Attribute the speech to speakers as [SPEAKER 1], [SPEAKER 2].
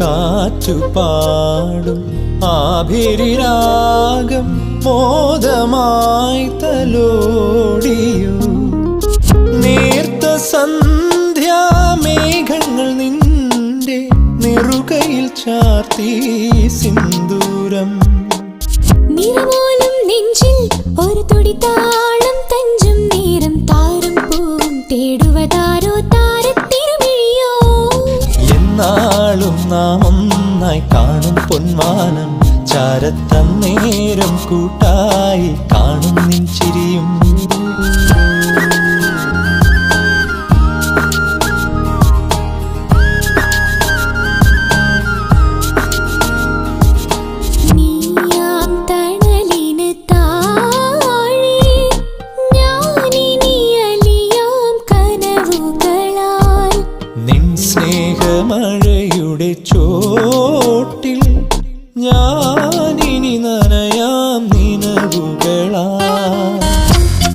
[SPEAKER 1] കാറ്റുപാടും ആഭിരിരാഗം മോദമായി തലോടിയു. നേർത്ത സന്ധ്യാമേഘങ്ങൾ നിന്റെ നെറുകയിൽ ചാർത്തി സിന്ദൂരം.
[SPEAKER 2] നിറമോലും നെഞ്ചിൽ ഒരു തുടി താളം തഞ്ചും നേരം താരം പൂവും തേടുവതാരോ താരത്തിരുമിഴിയോ.
[SPEAKER 1] എന്നാളും നാം ഒന്നായി കാണും പൊന്മാനം ചാരത്തന്നേരം കൂട്ടായി കാണും നിൻ ചിരിയും. സ്നേഹമഴയുടെ ചോട്ടിൽ ഞാനിനി നനയാം നിനവുകളാ.